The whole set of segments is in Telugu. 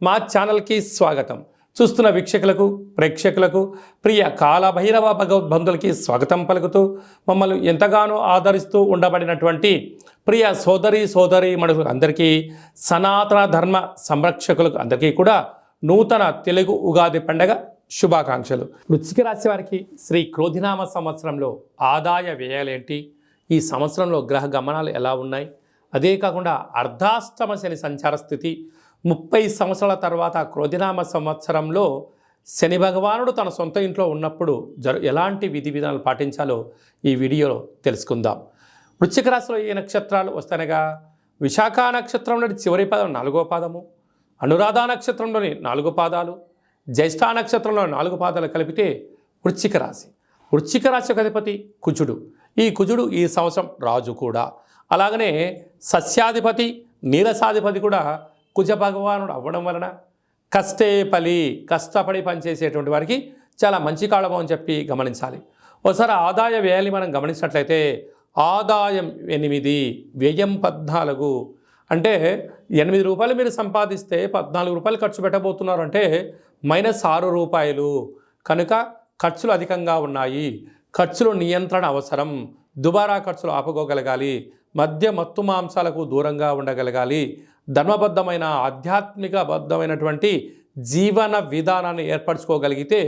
మా ఛానల్కి స్వాగతం. చూస్తున్న వీక్షకులకు ప్రేక్షకులకు ప్రియ కాలభైరవ భగవద్బంధులకి స్వాగతం పలుకుతూ మమ్మల్ని ఎంతగానో ఆదరిస్తూ ఉండబడినటువంటి ప్రియ సోదరి మనుషులకు అందరికీ, సనాతన ధర్మ సంరక్షకులకు అందరికీ కూడా నూతన తెలుగు ఉగాది పండగ శుభాకాంక్షలు. వృశ్చిక రాశి వారికి శ్రీ క్రోధినామ సంవత్సరంలో ఆదాయ వ్యయాలేంటి, ఈ సంవత్సరంలో గ్రహ గమనాలు ఎలా ఉన్నాయి, అదే కాకుండా అర్ధాష్టమ శని సంచార స్థితి, 30 సంవత్సరాల తర్వాత క్రోధినామ సంవత్సరంలో శని భగవానుడు తన సొంత ఇంట్లో ఉన్నప్పుడు ఎలాంటి విధి విధానాలు పాటించాలో ఈ వీడియోలో తెలుసుకుందాం. వృశ్చిక రాశిలో ఏ నక్షత్రాలు వస్తానగా, విశాఖ నక్షత్రంలోని చివరి పాదం 4వ పాదము, అనురాధ నక్షత్రంలోని 4 పాదాలు, జ్యేష్ఠ నక్షత్రంలో 4 పాదాలు కలిపితే వృశ్చిక రాశి. వృశ్చిక రాశి యొక్క అధిపతి కుజుడు. ఈ కుజుడు ఈ సంవత్సరం రాజు కూడా. అలాగనే సస్యాధిపతి నీరసాధిపతి కూడా కుజ భగవానుడు అవ్వడం వలన కష్టపడి పనిచేసేటువంటి వారికి చాలా మంచి కాలము అని చెప్పి గమనించాలి. ఒకసారి ఆదాయ వ్యయాన్ని మనం గమనించినట్లయితే ఆదాయం 8, వ్యయం 14. అంటే 8 రూపాయలు మీరు సంపాదిస్తే 14 రూపాయలు ఖర్చు పెట్టబోతున్నారు అంటే -6 రూపాయలు. కనుక ఖర్చులు అధికంగా ఉన్నాయి. ఖర్చులు నియంత్రణ అవసరం. దుబారా ఖర్చులు ఆపుకోగలగాలి. మత్తు మాంసాలకు దూరంగా ఉండగలగాలి. ధర్మబద్ధమైన ఆధ్యాత్మికబద్ధమైనటువంటి జీవన విధానాన్ని ఏర్పరచుకోగలిగితే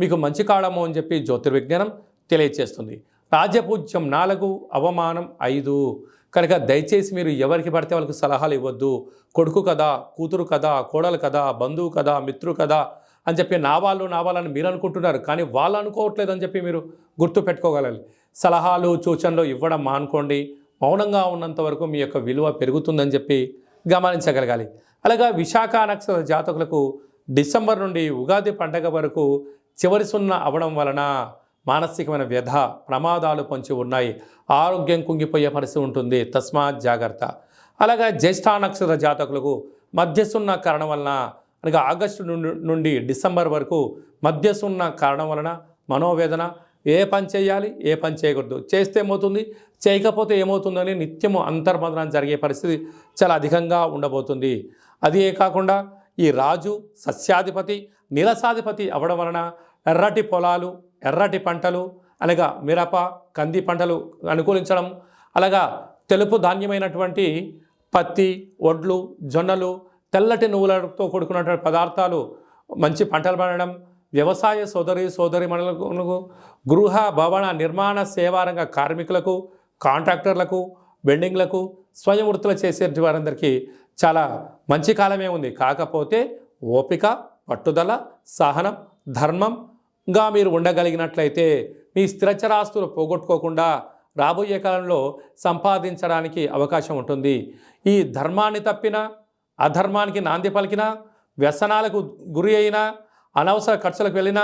మీకు మంచి కాలము అని చెప్పి జ్యోతిర్విజ్ఞానం తెలియజేస్తుంది. రాజ్యపూజ్యం 4, అవమానం 5. కనుక దయచేసి మీరు ఎవరికి పడితే వాళ్ళకి సలహాలు ఇవ్వద్దు. కొడుకు కదా, కూతురు కదా, కోడలు కదా, బంధువు కదా, మిత్రుడు కదా అని చెప్పి నా వాళ్ళని మీరు అనుకుంటున్నారు, కానీ వాళ్ళు అనుకోవట్లేదు అని చెప్పి మీరు గుర్తు పెట్టుకోగలగాలి. సలహాలు సూచనలు ఇవ్వడం మానుకోండి. మౌనంగా ఉన్నంత వరకు మీ యొక్క విలువ పెరుగుతుందని చెప్పి గమనించగలగాలి. అలాగా విశాఖ నక్షత్ర జాతకులకు డిసెంబర్ నుండి ఉగాది పండగ వరకు చివరి సున్న అవడం వలన మానసికమైన వ్యధ, ప్రమాదాలు పొంచి ఉన్నాయి. ఆరోగ్యం కుంగిపోయే పరిస్థితి ఉంటుంది. తస్మాత్ జాగ్రత్త. అలాగా జ్యేష్ఠ నక్షత్ర జాతకులకు మధ్యసున్న కారణం వలన, అనగా ఆగస్టు నుండి డిసెంబర్ వరకు మధ్యసున్న కారణం వలన మనోవేదన. ఏ పని చేయాలి, ఏ పని చేయకూడదు, చేస్తే ఏమవుతుంది, చేయకపోతే ఏమవుతుందని నిత్యము అంతర్మదనం జరిగే పరిస్థితి చాలా అధికంగా ఉండబోతుంది. అదే కాకుండా ఈ రాజు సస్యాధిపతి నీరసాధిపతి అవ్వడం వలన ఎర్రటి పొలాలు, ఎర్రటి పంటలు అనగా మిరప, కంది పంటలు అనుకూలించడం, అలాగా తెలుపు ధాన్యమైనటువంటి పత్తి, వడ్లు, జొన్నలు, తెల్లటి నువ్వులతో కూడుకున్నటువంటి పదార్థాలు మంచి పంటలు పండడం, వ్యవసాయ సోదరిమణులకు, గృహ భవన నిర్మాణ సేవారంగ కార్మికులకు, కాంట్రాక్టర్లకు, బెండింగ్లకు, స్వయం వృత్తులు చేసే వారందరికీ చాలా మంచి కాలమే ఉంది. కాకపోతే ఓపిక, పట్టుదల, సహనం, ధర్మంగా మీరు ఉండగలిగినట్లయితే మీ స్థిరచరాస్తులు పోగొట్టుకోకుండా రాబోయే కాలంలో సంపాదించడానికి అవకాశం ఉంటుంది. ఈ ధర్మాన్ని తప్పినా, అధర్మానికి నాంది పలికినా, వ్యసనాలకు గురి అయినా, అనవసర ఖర్చులకు వెళ్ళినా,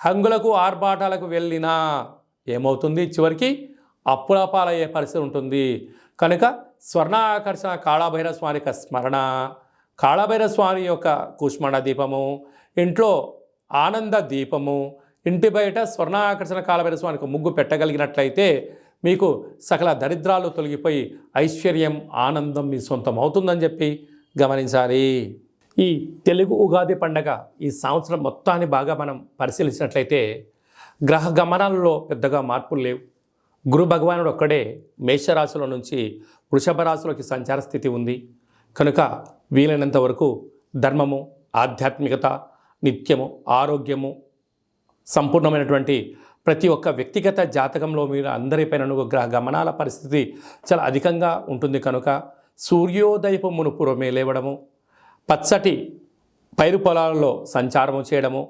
హంగులకు ఆర్భాటాలకు వెళ్ళినా ఏమవుతుంది, చివరికి అప్పుల పాలయ్యే పరిస్థితి ఉంటుంది. కనుక స్వర్ణ ఆకర్షణ కాళభైరవ స్వామి యొక్క స్మరణ, కాళభైరవ స్వామి యొక్క కూష్మాండ దీపము, ఇంట్లో ఆనంద దీపము, ఇంటి బయట స్వర్ణ ఆకర్షణ కాళభైరవ స్వామికి ముగ్గు పెట్టగలిగినట్లయితే మీకు సకల దరిద్రాలు తొలగిపోయి ఐశ్వర్యం, ఆనందం మీ సొంతం అవుతుందని చెప్పి గమనించాలి. ఈ తెలుగు ఉగాది పండగ ఈ సంవత్సరం మొత్తాన్ని బాగా మనం పరిశీలించినట్లయితే గ్రహ గమనాలలో పెద్దగా మార్పులు లేవు. గురు భగవానుడు ఒక్కడే మేషరాశిలో నుంచి వృషభ రాశిలోకి సంచార స్థితి ఉంది. కనుక వీలైనంత వరకు ధర్మము, ఆధ్యాత్మికత, నిత్యము, ఆరోగ్యము, సంపూర్ణమైనటువంటి ప్రతి ఒక్క వ్యక్తిగత జాతకంలో మీరు అందరిపైన గ్రహ గమనాల పరిస్థితి చాలా అధికంగా ఉంటుంది. కనుక సూర్యోదయపు మునుపురమే లేవడము, పచ్చటి పైరు పొలాలలో సంచారము చేయడము,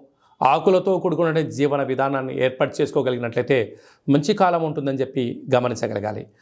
ఆకులతో కూడుకున్న జీవన విధానాన్ని ఏర్పాటు చేసుకోగలిగినట్లయితే మంచి కాలం ఉంటుందని చెప్పి గమనించగలగాలి.